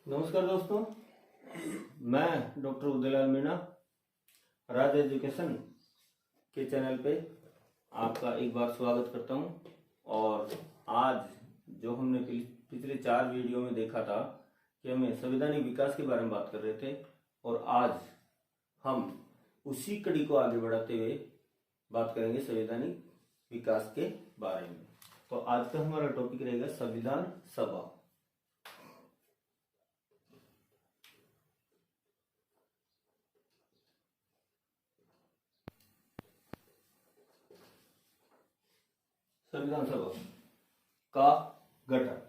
नमस्कार दोस्तों, मैं डॉक्टर उदयलाल मीणा राज एजुकेशन के चैनल पे आपका एक बार स्वागत करता हूं। और आज जो हमने पिछले 4 वीडियो में देखा था कि हमें संवैधानिक विकास के बारे में बात कर रहे थे, और आज हम उसी कड़ी को आगे बढ़ाते हुए बात करेंगे संवैधानिक विकास के बारे में। तो आज का हमारा टॉपिक रहेगा संविधान सभा। संविधान सभा का गठन।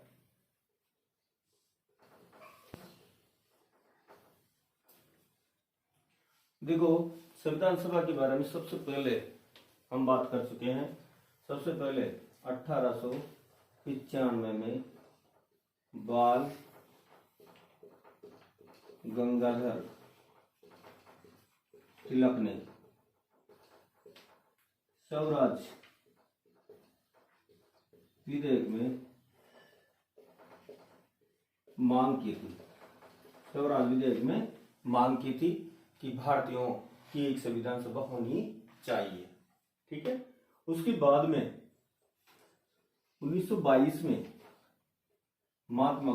देखो, संविधान सभा के बारे में सबसे पहले हम बात कर चुके हैं। सबसे पहले 1895 में बाल गंगाधर तिलक ने स्वराज विधेयक में मांग की थी। स्वराज विधेयक में मांग की थी कि भारतीयों की एक संविधान सभा होनी चाहिए। ठीक है। उसके बाद में 1922 में महात्मा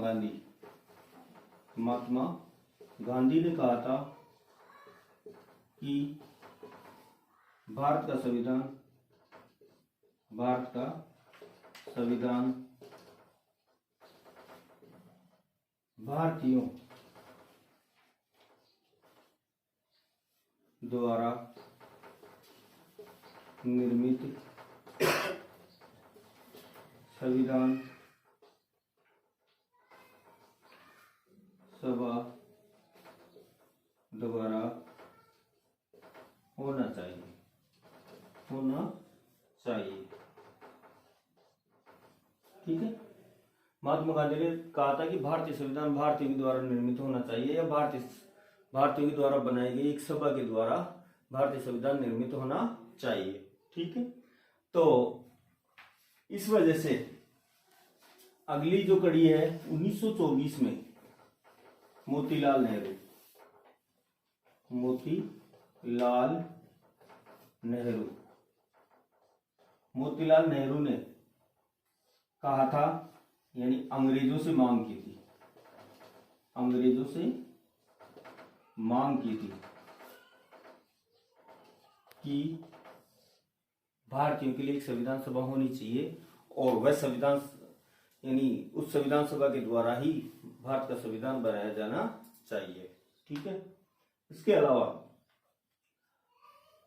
गांधी ने कहा था कि भारत का संविधान भारतीयों द्वारा निर्मित संविधान सभा द्वारा होना चाहिए। ठीक है। महात्मा गांधी ने कहा था कि भारतीय संविधान भारतीयों के द्वारा निर्मित होना चाहिए, या भारतीयों के द्वारा बनाई गई एक सभा के द्वारा भारतीय संविधान निर्मित होना चाहिए। ठीक है। तो इस वजह से अगली जो कड़ी है 1924 में मोतीलाल नेहरू ने कहा था, यानी अंग्रेजों से मांग की थी कि भारतीयों के लिए एक संविधान सभा होनी चाहिए, और वह संविधान यानी उस संविधान सभा के द्वारा ही भारत का संविधान बनाया जाना चाहिए। ठीक है। इसके अलावा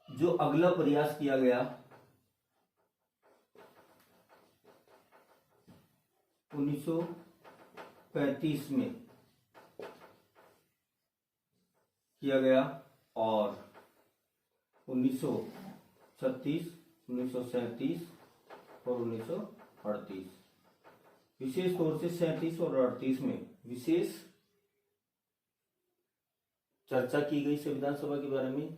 जो अगला प्रयास किया गया 1935 में किया गया, और 1936, 1937 और 1938, विशेष तौर से 37 और 38 में विशेष चर्चा की गई संविधान सभा के बारे में।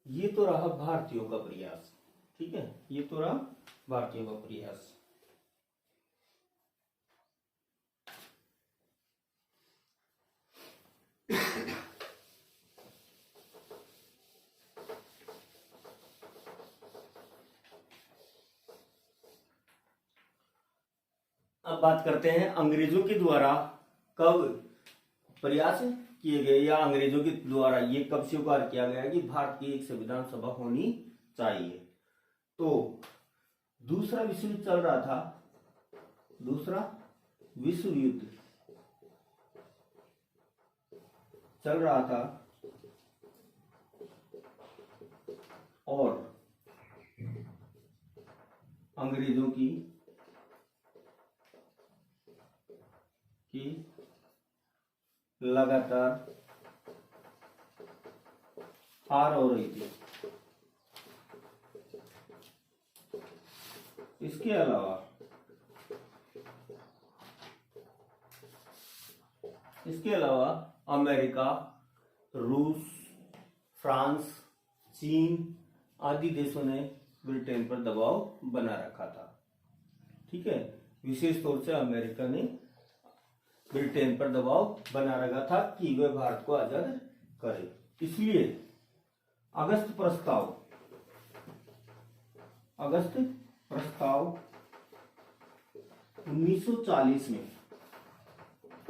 ये तो रहा भारतीयों का प्रयास। ठीक है। ये तो रहा भारतीयों का प्रयास। अब बात करते हैं अंग्रेजों के द्वारा कब प्रयास किए गए, या अंग्रेजों के द्वारा ये कब स्वीकार किया गया कि भारत की एक संविधान सभा होनी चाहिए। तो दूसरा विश्व युद्ध चल रहा था। दूसरा विश्व युद्ध चल रहा था, और अंग्रेजों की लगातार हार हो रही थी। इसके अलावा अमेरिका, रूस, फ्रांस, चीन आदि देशों ने ब्रिटेन पर दबाव बना रखा था। ठीक है। विशेष तौर से अमेरिका ने ब्रिटेन पर दबाव बना रखा था कि वे भारत को आजाद करे। इसलिए अगस्त प्रस्ताव 1940 में,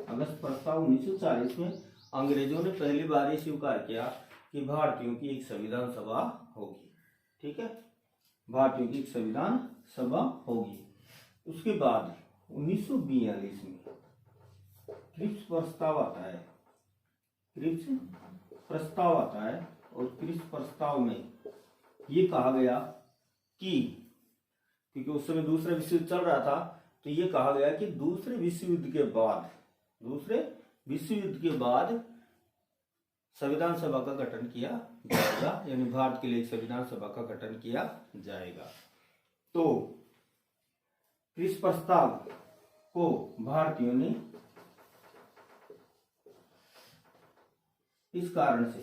अगस्त प्रस्ताव 1940 में अंग्रेजों ने पहली बार ये स्वीकार किया कि भारतीयों की एक संविधान सभा होगी। ठीक है, भारतीयों की एक संविधान सभा होगी। उसके बाद 1942 में क्रिप्स प्रस्ताव आता है, क्रिप्स प्रस्ताव आता है और क्रिप्स प्रस्ताव में ये कहा गया कि, क्योंकि उस समय दूसरा विश्व युद्ध चल रहा था, तो ये कहा गया कि दूसरे विश्व युद्ध के बाद संविधान सभा का गठन किया जाएगा, यानी भारत के लिए एक संविधान सभा का गठन किया जाएगा। तो इस प्रस्ताव को भारतीयों ने इस कारण से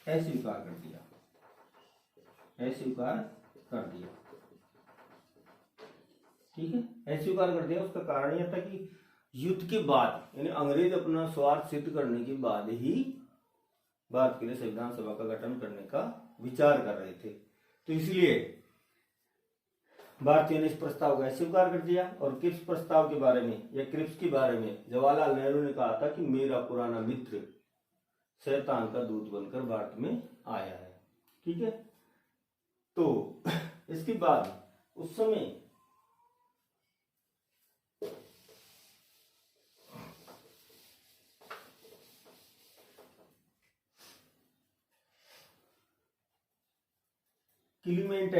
अस्वीकार कर दिया, ठीक है, अस्वीकार कर दिया। उसका कारण यह था कि युद्ध के बाद, यानी अंग्रेज अपना स्वार्थ सिद्ध करने के बाद ही भारत के लिए संविधान सभा का गठन करने का विचार कर रहे थे। तो इसलिए भारतीयों ने इस प्रस्ताव को अस्वीकार कर दिया। और क्रिप्स प्रस्ताव के बारे में या क्रिप्स के बारे में जवाहरलाल नेहरू ने कहा था कि मेरा पुराना मित्र शैतान का दूत बनकर भारत में आया है। ठीक है, तो इसके बाद उस समय क्लीमेंट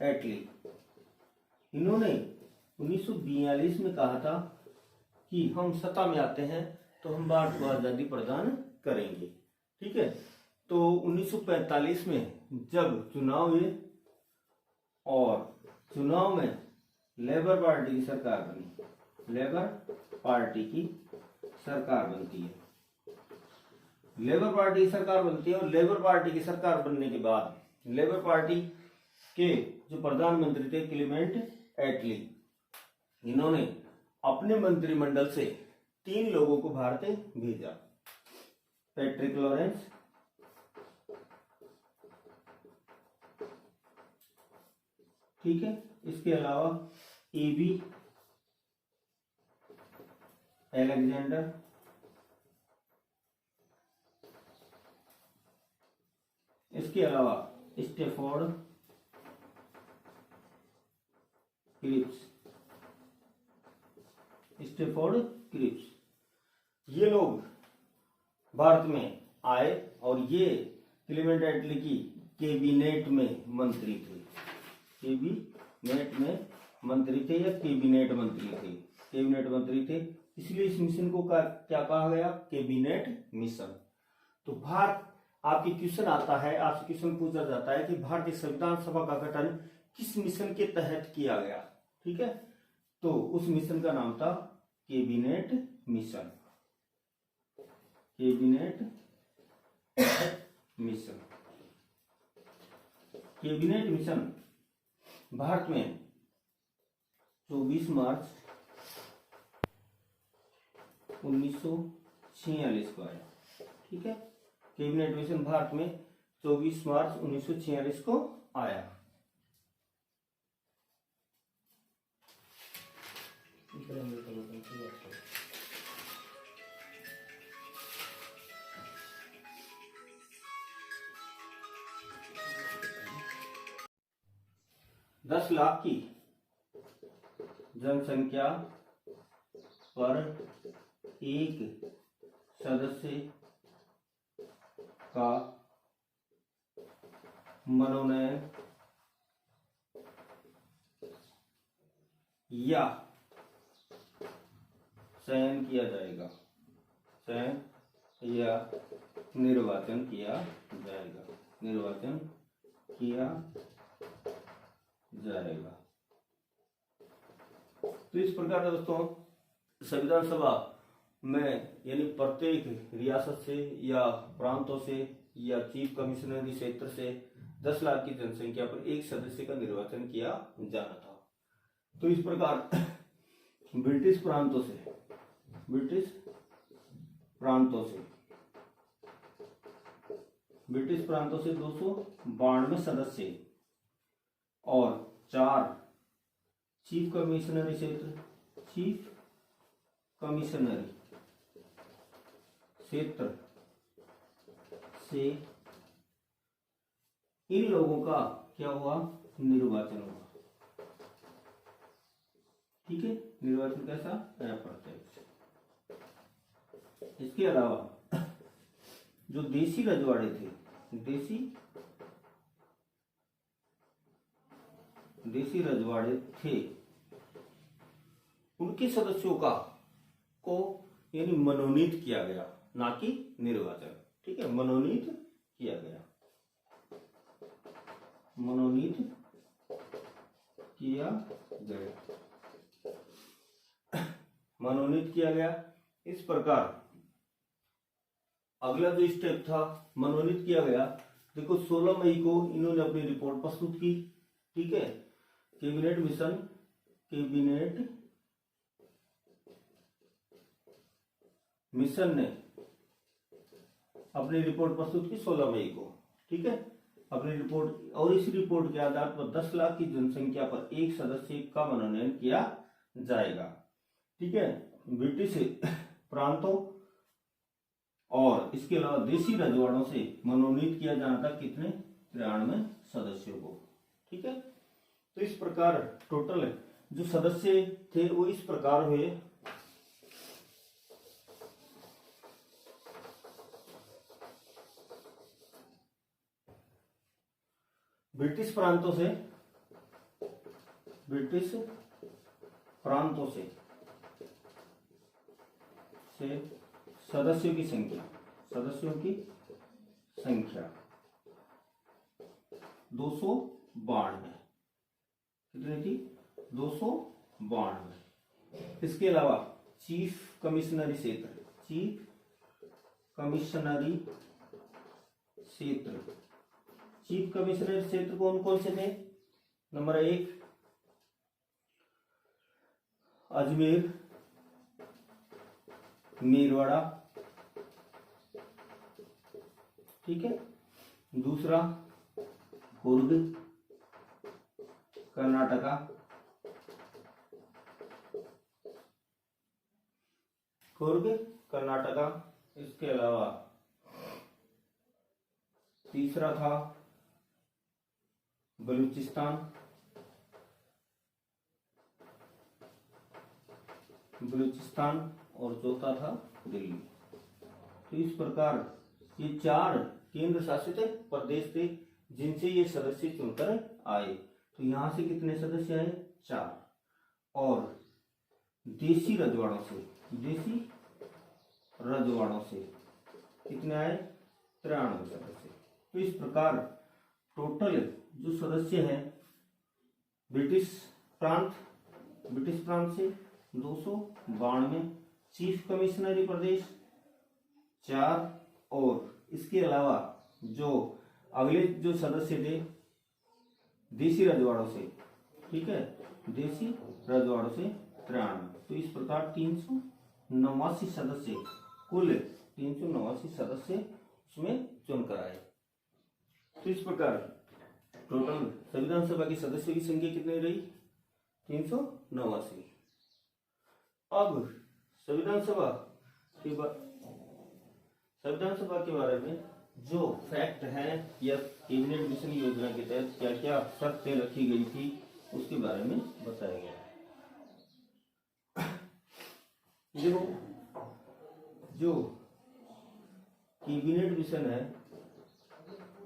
एटली इन्होंने 1942 में कहा था कि हम सत्ता में आते हैं तो हम भारत को आजादी प्रदान करेंगे। ठीक है, तो 1945 में जब चुनाव हुए और चुनाव में लेबर पार्टी की सरकार बनती है, लेबर पार्टी की सरकार बनती है और लेबर पार्टी की सरकार बनने के बाद लेबर पार्टी के जो प्रधानमंत्री थे क्लीमेंट एटली, इन्होंने अपने मंत्रिमंडल से 3 लोगों को भारत भेजा। पैट्रिक लॉरेंस, ठीक है, इसके अलावा एबी अलेक्जेंडर, इसके अलावा स्टेफोर्ड क्रिप्स, ये लोग भारत में आए और ये क्लीमेंट एटली की कैबिनेट में मंत्री थे, कैबिनेट मंत्री थे। इसलिए इस मिशन को क्या कहा गया? Cabinet mission. तो भारत, आपके क्वेश्चन आता है, आपसे क्वेश्चन पूछा जाता है कि भारतीय संविधान सभा का गठन किस मिशन के तहत किया गया? ठीक है, तो उस मिशन का नाम था cabinet mission. Cabinet mission Bharat में 24 मार्च 1946 को आया। ठीक है, कैबिनेट मिशन भारत में 24 मार्च 1946 को आया। दस लाख की जनसंख्या पर एक सदस्य का मनोनयन या चयन किया जाएगा, चयन या निर्वाचन किया जाएगा। तो इस प्रकार से दोस्तों संविधान सभा में, यानी प्रत्येक रियासत से या प्रांतों से या चीफ कमिश्नरी क्षेत्र से 10 लाख की जनसंख्या पर एक सदस्य का निर्वाचन किया जाना था। तो इस प्रकार ब्रिटिश प्रांतों से 292 सदस्य और 4 चीफ कमिश्नरी क्षेत्र से इन लोगों का क्या हुआ, निर्वाचन हुआ। ठीक है, निर्वाचन कैसा, अप्रत्यक्ष। इसके अलावा जो देसी रजवाड़े थे, देसी रजवाड़े थे, उनके सदस्यों को यानी मनोनीत किया गया, ना कि निर्वाचन। ठीक है, मनोनीत किया गया, मनोनीत किया गया। इस प्रकार अगला जो स्टेप था, मनोनीत किया गया। देखो 16 मई को इन्होंने अपनी रिपोर्ट प्रस्तुत की। ठीक है, कैबिनेट मिशन ने अपनी रिपोर्ट प्रस्तुत की 16 मई को। ठीक है, अपनी रिपोर्ट, और इस रिपोर्ट के आधार पर 10 लाख की जनसंख्या पर एक सदस्य का मनोनयन किया जाएगा। ठीक है, ब्रिटिश प्रांतों और इसके अलावा देसी रजवाड़ों से मनोनीत किया जाना था कितने, 93 सदस्यों को। ठीक है, तो इस प्रकार टोटल जो सदस्य थे वो इस प्रकार हुए। ब्रिटिश प्रांतों से सदस्यों की संख्या 292। कितनी थी, 292। इसके अलावा चीफ कमिश्नरी क्षेत्र कौन कौन से थे। नंबर 1 अजमेर, मेरवाड़ा। ठीक है, दूसरा कुर्ग, कर्नाटका। इसके अलावा तीसरा था बलूचिस्तान, और चौथा था दिल्ली। तो इस प्रकार ये 4 केंद्र शासित प्रदेश थे जिनसे ये सदस्य चुनकर आए। तो यहां से कितने सदस्य आए, 4। और देसी रजवाड़ों से कितने आए, 93 सदस्य। तो इस प्रकार टोटल जो सदस्य हैं ब्रिटिश प्रांत से 292, चीफ कमिश्नरी प्रदेश 4, और इसके अलावा जो अगले जो सदस्य थे देसी रजवाड़ों से। ठीक है, देसी रजवाड़ों से 93। तो इस प्रकार 389 सदस्य, कुल 389 सदस्य उसमें चुनकर आए। तो इस प्रकार टोटल संविधान सभा के सदस्यों की संख्या कितनी रही, 389। अब संविधान सभा के बारे में जो फैक्ट है या कैबिनेट मिशन योजना के तहत क्या क्या शर्तें रखी गई थी उसके बारे में बताया गया है। देखो, जो कैबिनेट मिशन है,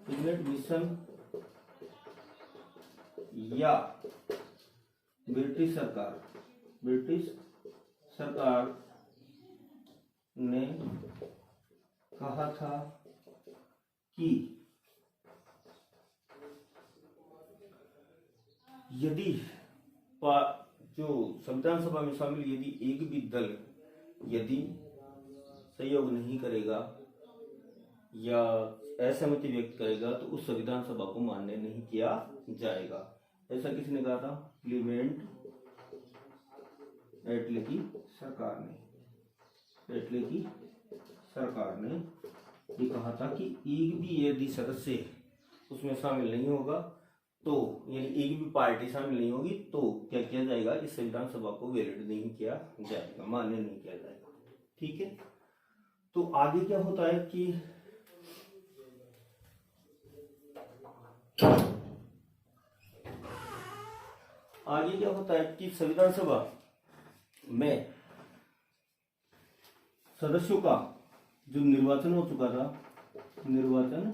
कैबिनेट मिशन या ब्रिटिश सरकार ने कहा था कि यदि जो संविधान सभा में शामिल यदि एक भी दल यदि सहयोग नहीं करेगा या असहमति व्यक्त करेगा तो उस संविधान सभा को मान्य नहीं किया जाएगा। ऐसा किसने कहा था? क्लीवेंट एटले की सरकार ने, एटले की सरकार ने ये कहा था कि एक भी यदि सदस्य उसमें शामिल नहीं होगा तो यानी एक भी पार्टी शामिल नहीं होगी तो क्या किया जाएगा? इस संविधान सभा को वैलिड नहीं किया जाएगा, मान्य नहीं किया जाएगा। ठीक है, तो आगे क्या होता है कि आगे क्या होता है कि संविधान सभा में सदस्यों का जो निर्वाचन हो चुका था, निर्वाचन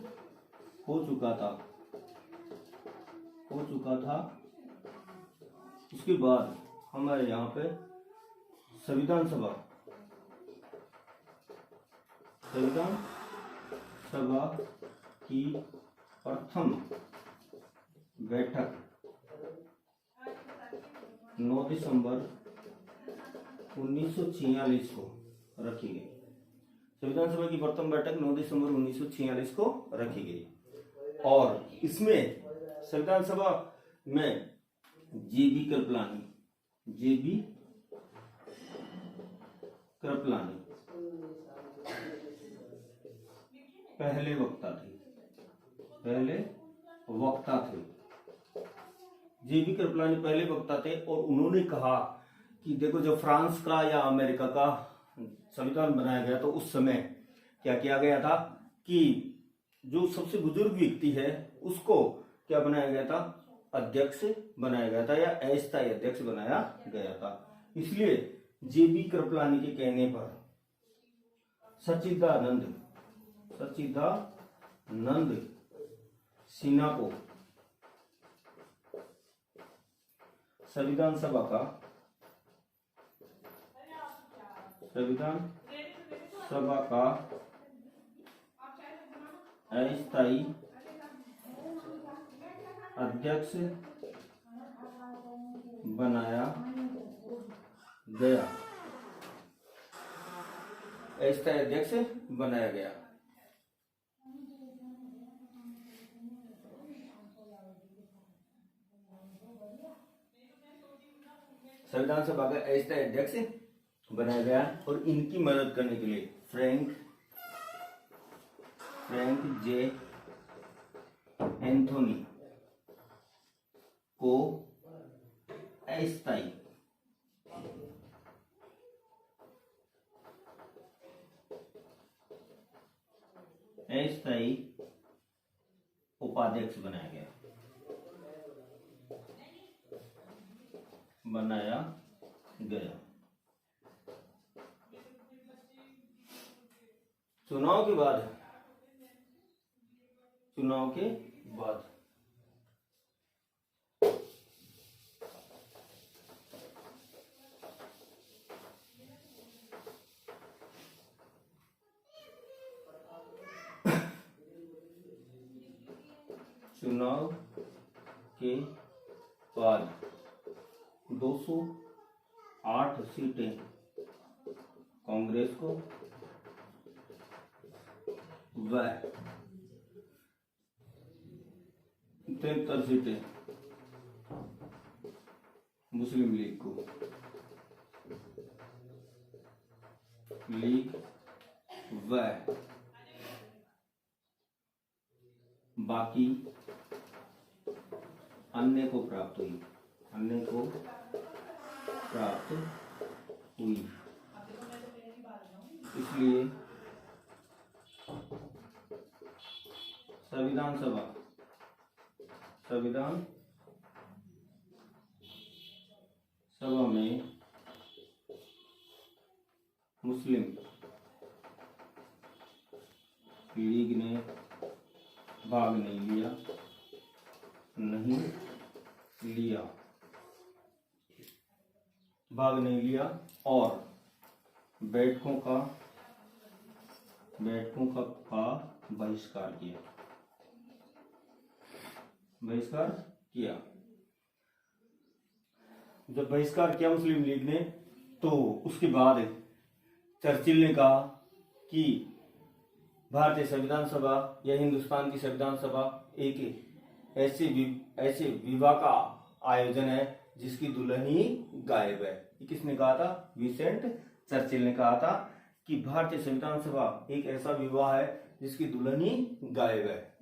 हो चुका था, उसके बाद हमारे यहाँ पे संविधान सभा की प्रथम बैठक 9 दिसंबर 1946 को रखी गई। संविधान सभा की प्रथम बैठक 9 दिसंबर 1946 को रखी गई और इसमें संविधान सभा में जेबी कृपलानी पहले वक्ता थे। जेबी कृपलानी पहले वक्ता थे और उन्होंने कहा कि देखो जब फ्रांस का या अमेरिका का संविधान बनाया गया तो उस समय क्या किया गया था कि जो सबसे बुजुर्ग व्यक्ति है उसको क्या बनाया गया था? अध्यक्ष बनाया गया था या अस्थायी अध्यक्ष बनाया गया था। इसलिए जेबी कृपलानी के कहने पर सच्चिदानंद सिन्हा को संविधान सभा का अस्थायी अध्यक्ष बनाया गया। अस्थायी अध्यक्ष बनाया गया। संविधान सभा का अस्थायी अध्यक्ष बनाया गया और इनकी मदद करने के लिए फ्रैंक जे एंथोनी को अस्थायी उपाध्यक्ष बनाया गया। चुनाव के बाद चुनाव के बाद 208 सीटें कांग्रेस को व 73 सीटें मुस्लिम लीग को, व बाकी अन्य को प्राप्त हुई। इसलिए संविधान सभा में मुस्लिम लीग ने भाग नहीं लिया और बैठकों का बहिष्कार किया। जब बहिष्कार किया मुस्लिम लीग ने तो उसके बाद चर्चिल ने कहा कि भारतीय संविधान सभा या हिंदुस्तान की संविधान सभा एक ऐसे विवाह का आयोजन है जिसकी दुल्हन ही गायब है। ये किसने कहा था? विंस्टन चर्चिल ने कहा था कि भारतीय संविधान सभा एक ऐसा विवाह है जिसकी दुल्हन ही गायब है।